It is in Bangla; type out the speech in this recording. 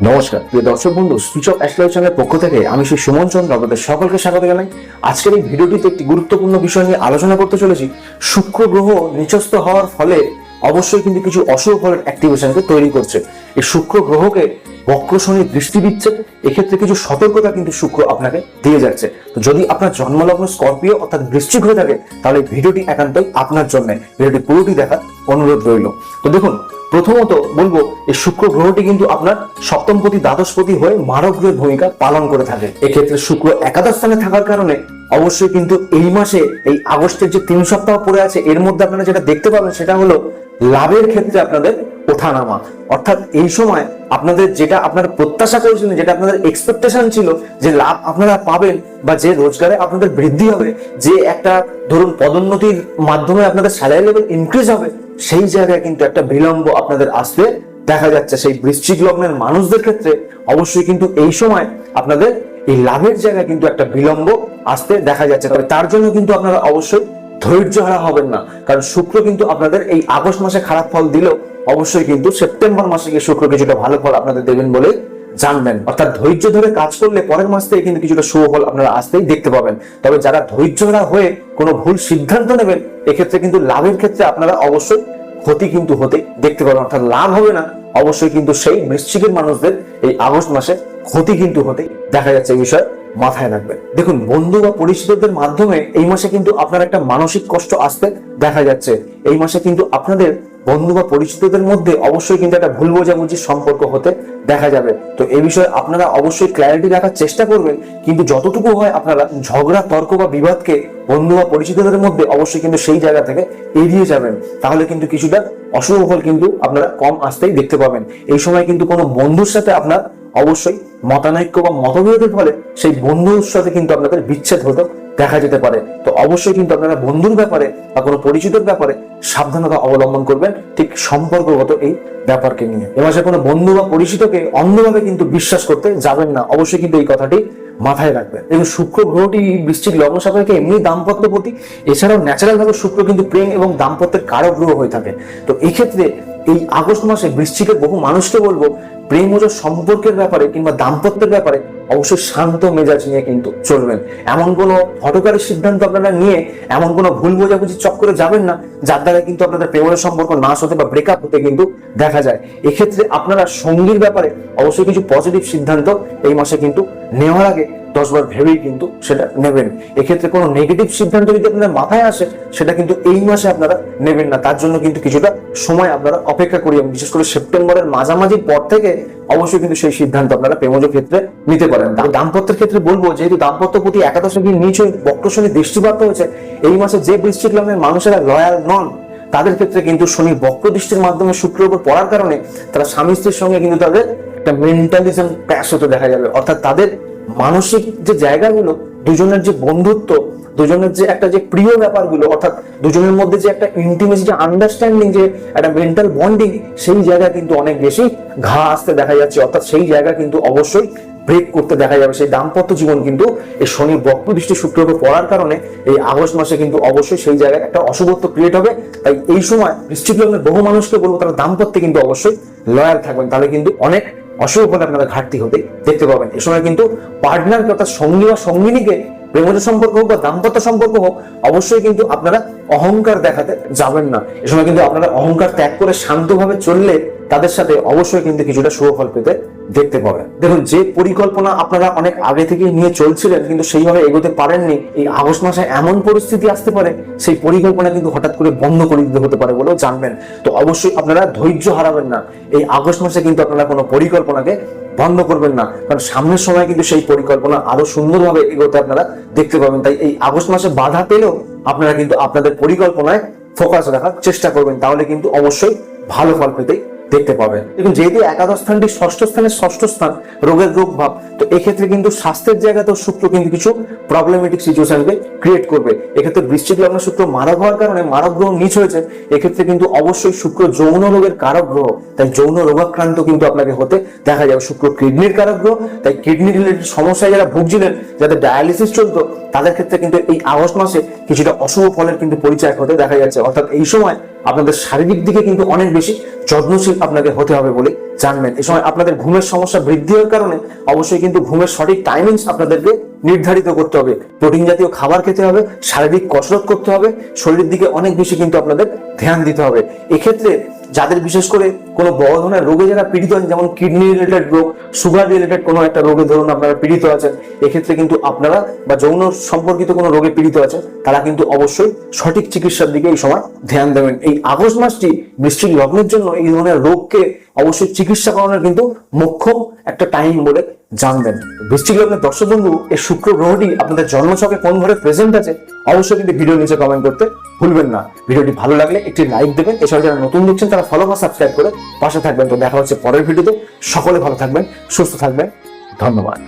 নমস্কার প্রিয় দর্শক বন্ধু, সুইচ অফ অ্যাস্ট্রোলজি চ্যানেলের পক্ষ থেকে আমি শ্রী সুমন চন্দ্র আপনাদের সকলকে স্বাগত জানাই। আজকের এই ভিডিওটিতে একটি গুরুত্বপূর্ণ বিষয় নিয়ে আলোচনা করতে চলেছি। শুক্র গ্রহ নিচস্থ হওয়ার ফলে অবশ্যই কিন্তু কিছু অশুভ ফলের অ্যাক্টিভেশনকে তৈরি করছে। এই শুক্র গ্রহকে বক্র শনি দৃষ্টি দিচ্ছে, এক্ষেত্রে কিছু সতর্কতা কিন্তু শুক্র আপনাকে দিয়ে যাচ্ছে। তো যদি আপনার জন্মলগ্ন স্করপিও অর্থাৎ বৃশ্চিক হয়ে থাকে, তাহলে ভিডিওটি একান্তই আপনার জন্য, ভিডিওটি পুরোটি দেখার অনুরোধ রইল। তো দেখুন, প্রথমত বলবো এই শুক্র গ্রহটি কিন্তু আপনার সপ্তমপতি দ্বাদশপতি হয়ে মারক গ্রহের ভূমিকা পালন করে থাকে। এক্ষেত্রে শুক্র একাদশ স্থানে থাকার কারণে অবশ্যই কিন্তু এই মাসে, এই আগস্টের যে 3 সপ্তাহ পড়ে আছে, এর মধ্যে আপনারা যেটা দেখতে পাবেন সেটা হলো লাভের ক্ষেত্রে আপনাদের ওঠানামা। অর্থাৎ এই সময় আপনাদের যেটা আপনারা প্রত্যাশা করেছিলেন, যেটা আপনাদের এক্সপেকটেশন ছিল যে লাভ আপনারা পাবেন বা যে রোজগারে আপনাদের বৃদ্ধি হবে, যে একটা ধরুন পদোন্নতির মাধ্যমে আপনাদের স্যালারি লেভেল ইনক্রিজ হবে, সেই জায়গায় কিন্তু একটা বিলম্ব আপনাদের আসতে দেখা যাচ্ছে। সেই বৃশ্চিক লগ্নের মানুষদের ক্ষেত্রে অবশ্যই কিন্তু এই সময় আপনাদের এই লাভের জায়গায় কিন্তু একটা বিলম্ব আসতে দেখা যাচ্ছে। তবে তার জন্য কিন্তু আপনারা অবশ্যই ধৈর্য হারা হবেন না, কারণ শুক্র কিন্তু আপনাদের এই আগস্ট মাসে খারাপ ফল দিলেও অবশ্যই কিন্তু সেপ্টেম্বর মাসে গিয়ে শুক্র কিছুটা ভালো ফল আপনাদের দেবেন বলে জানবেন। অর্থাৎ ধৈর্য ধরে কাজ করলে পরের মাস থেকে কিন্তু কিছুটা শুভ ফল আপনারা আসতেই দেখতে পাবেন। তবে যারা ধৈর্যহারা হয়ে কোনো ভুল সিদ্ধান্ত নেবেন, এক্ষেত্রে কিন্তু লাভের ক্ষেত্রে আপনারা অবশ্যই ক্ষতি কিন্তু হতে দেখতে পাবেন। অর্থাৎ লাভ হবে না, অবশ্যই কিন্তু সেই বৃশ্চিকের মানুষদের এই আগস্ট মাসে ক্ষতি কিন্তু হতে দেখা যাচ্ছে। এই বিষয়ে মাথায় রাখবেন। দেখুন, বন্ধু বা পরিচিতদের মাধ্যমে এই মাসে কিন্তু আপনার একটা মানসিক কষ্ট আসতে দেখা যাচ্ছে। এই মাসে কিন্তু আপনাদের বন্ধু বা পরিচিতদের মধ্যে অবশ্যই কিন্তু একটা ভুল বোঝাবুঝির সম্পর্ক হতে দেখা যাবে। তো এই বিষয়ে আপনারা অবশ্যই ক্ল্যারিটি রাখার চেষ্টা করবেন, কিন্তু যতটুকু হয় আপনারা ঝগড়া, তর্ক বা বিবাদকে বন্ধু বা পরিচিতদের মধ্যে অবশ্যই কিন্তু সেই জায়গা থেকে এড়িয়ে যাবেন। তাহলে কিন্তু কিছুটা অশুভ ফল কিন্তু আপনারা কম আসতেই দেখতে পাবেন। এই সময় কিন্তু কোনো বন্ধুর সাথে আপনার অবশ্যই মতানৈক্য বা মতবিরোধের ফলে সেই বন্ধুর সাথে কিন্তু আপনাদের বিচ্ছেদ হতে দেখা যেতে পারে। তো অবশ্যই কিন্তু আপনারা বন্ধুর ব্যাপারে বা কোনো পরিচিতের ব্যাপারে সাবধানতা অবলম্বন করবেন, ঠিক সম্পর্কগত এই ব্যাপারকে নিয়ে। এ মাসে কোনো বন্ধু বা পরিচিতকে অন্ধভাবে কিন্তু বিশ্বাস করতে যাবেন না, অবশ্যই কিন্তু এই কথাটি মাথায় রাখবেন। এবং শুক্র গ্রহটি বৃশ্চিক লগ্ন সাপেক্ষে এমনি দাম্পত্যপতি, এছাড়াও ন্যাচারাল ভাবে শুক্র কিন্তু প্রেম এবং দাম্পত্যের কারক গ্রহ হয়ে থাকে। তো এই ক্ষেত্রে এই আগস্ট মাসে বৃশ্চিকের বহু মানুষকে বলবো, প্রেম ও সম্পর্কের ব্যাপারে কিংবা দাম্পত্যের ব্যাপারে অবশ্যই শান্ত মেজাজ নিয়ে কিন্তু চলবেন। এমন কোনো হঠকারী সিদ্ধান্ত আপনারা নিয়ে এমন কোনো ভুল বোঝাবুঝি চক্করে যাবেন না, যার দ্বারা কিন্তু আপনাদের প্রেমের সম্পর্ক নাশ হতে বা ব্রেকআপ হতে কিন্তু দেখা যায়। এক্ষেত্রে আপনারা সঙ্গীর ব্যাপারে অবশ্যই কিছু পজিটিভ সিদ্ধান্ত এই মাসে কিন্তু নেওয়ার আগে 10 বার ভেবেই কিন্তু সেটা নেবেন। এক্ষেত্রে কোনো নেগেটিভ সিদ্ধান্ত যদি আপনাদের মাথায় আসে, সেটা কিন্তু এই মাসে আপনারা নেবেন না। তার জন্য কিন্তু কিছুটা সময় আপনারা অপেক্ষা করিয়ে, বিশেষ করে সেপ্টেম্বরের মাঝামাঝির পর থেকে অবশ্যই কিন্তু সেই সিদ্ধান্ত আপনারা প্রেমজ ক্ষেত্রে নিতে পারেন। দাম্পত্যের ক্ষেত্রে বলবো, যেহেতু দাম্পত্য প্রতি একাদশে গিয়ে নিচে বক্র শনি দৃষ্টিপ্রাপ্ত হয়েছে, এই মাসে যে বৃশ্চিক লগ্নের মানুষেরা লয়াল নন, তাদের ক্ষেত্রে কিন্তু শনি বক্র দৃষ্টির মাধ্যমে শুক্রের উপর পড়ার কারণে তারা স্বামী স্ত্রীর সঙ্গে কিন্তু তাদের একটা মেন্টালিজম ক্র্যাশ হতে দেখা যাবে। অর্থাৎ তাদের মানসিক যে জায়গাগুলো, দুজনের যে বন্ধুত্ব, দুজনের যে একটা যে প্রিয় ব্যাপারগুলো, অর্থাৎ দুজনের মধ্যে যে একটা ইন্টিমেসি, যে আন্ডারস্ট্যান্ডিং, যে একটা মেন্টাল বন্ডিং, সেই জায়গা কিন্তু অনেক বেশি ঘা আসতে দেখা যাচ্ছে। অর্থাৎ সেই জায়গা কিন্তু অবশ্যই ব্রেক করতে দেখা যাবে। সেই দাম্পত্য জীবন কিন্তু এই শনি বক্র দৃষ্টি শুক্রের উপর পড়ার কারণে এই আগস্ট মাসে কিন্তু অবশ্যই সেই জায়গায় একটা অশুভত্ব ক্রিয়েট হবে। তাই এই সময় বৃশ্চিক লগ্নের বহু মানুষকে বলবো, তারা দাম্পত্যে কিন্তু অবশ্যই লয়াল থাকবেন, তাহলে কিন্তু অনেক অশুভ ফলে আপনারা ঘাটতি হতে দেখতে পাবেন। এ সময় কিন্তু পার্টনার, অর্থাৎ সঙ্গী বা সঙ্গিনীকে, প্রেমজ সম্পর্ক হোক বা দাম্পত্য সম্পর্ক হোক, অবশ্যই কিন্তু আপনারা অহংকার দেখাতে যাবেন না। এ সময় কিন্তু আপনারা অহংকার ত্যাগ করে শান্তভাবে চললে তাদের সাথে অবশ্যই কিন্তু কিছুটা শুভ ফল পেতে দেখতে পাবেন। দেখুন, যে পরিকল্পনা আপনারা অনেক আগে থেকে নিয়ে চলছিলেন কিন্তু সেইভাবে এগোতে পারেননি, এই আগস্ট মাসে এমন পরিস্থিতি আসতে পারে সেই পরিকল্পনা কিন্তু হঠাৎ করে বন্ধ করে দিতে হতে পারে বলেও জানবেন। তো অবশ্যই আপনারা ধৈর্য হারাবেন না। এই আগস্ট মাসে কিন্তু আপনারা কোনো পরিকল্পনাকে বন্ধ করবেন না, কারণ সামনের সময় কিন্তু সেই পরিকল্পনা আরো সুন্দরভাবে এগোতে আপনারা দেখতে পাবেন। তাই এই আগস্ট মাসে বাধা পেলেও আপনারা কিন্তু আপনাদের পরিকল্পনায় ফোকাস রাখার চেষ্টা করবেন, তাহলে কিন্তু অবশ্যই ভালো ফল পেতেই দেখতে পাবেন। এবং যেহেতু একাদশ স্থানটি ষষ্ঠ স্থানের ষষ্ঠ স্থান, রোগের রোগ ভাব, তো এক্ষেত্রে কিন্তু স্বাস্থ্যের জায়গাতেও শুক্র কিন্তু কিছু প্রবলেমেটিক সিচুয়েশনকে ক্রিয়েট করবে। এক্ষেত্রে বৃশ্চিক লগ্ন শুক্র মারক হওয়ার কারণে, মারক গ্রহ নিচ হয়েছে, এক্ষেত্রে কিন্তু অবশ্যই শুক্র যৌন রোগের কারক গ্রহ, তাই যৌন রোগাক্রান্ত কিন্তু আপনাকে হতে দেখা যাবে। শুক্র কিডনির কারক গ্রহ, তাই কিডনি রিলেটেড সমস্যায় যারা ভুগছিলেন, যাদের ডায়ালিসিস চলতো, তাদের ক্ষেত্রে কিন্তু এই আগস্ট মাসে কিছুটা অশুভ ফলের কিন্তু পরিচয় হতে দেখা যাচ্ছে। অর্থাৎ এই সময় আপনাদের শারীরিক দিকে কিন্তু অনেক বেশি যত্নশীল আপনাকে হতে হবে বলে জানবেন। এই সময় আপনাদের ঘুমের সমস্যা বৃদ্ধি হওয়ার কারণে অবশ্যই কিন্তু ঘুমের সঠিক টাইমিংস আপনাদেরকে নির্ধারিত করতে হবে। প্রোটিন জাতীয় খাবার খেতে হবে, শারীরিক কসরত করতে হবে, শরীরের দিকে অনেক বেশি কিন্তু আপনাদের ধ্যান দিতে হবে। এক্ষেত্রে যাদের বিশেষ করে কোনো বড় ধরনের রোগে যারা পীড়িত আছেন, যেমন কিডনি রিলেটেড রোগ, সুগার রিলেটেড কোনো একটা রোগে ধরুন আপনারা পীড়িত আছেন, এক্ষেত্রে কিন্তু আপনারা বা যৌন সম্পর্কিত কোনো রোগে পীড়িত আছেন, তারা কিন্তু অবশ্যই সঠিক চিকিৎসার দিকে এই সময় ধ্যান দেবেন। এই আগস্ট মাসটি বৃশ্চিক লগ্নের জন্য এই ধরনের রোগকে অবশ্যই চিকিৎসা করানোর কিন্তু মোক্ষম একটা টাইম বলে জানবেন। বৃশ্চিক লগ্নের দর্শক বন্ধু, এই শুক্র গ্রহটি আপনাদের জন্মছকে কোন ঘরে প্রেজেন্ট আছে অবশ্যই কিন্তু ভিডিও নিচে কমেন্ট করতে ভুলবেন না। ভিডিওটি ভালো লাগলে একটি লাইক দেবেন। এছাড়া যারা নতুন দেখছেন তারা ফলো বা সাবস্ক্রাইব করে পাশে থাকবেন। তো দেখা হচ্ছে পরের ভিডিওতে। সকলে ভালো থাকবেন, সুস্থ থাকবেন। ধন্যবাদ।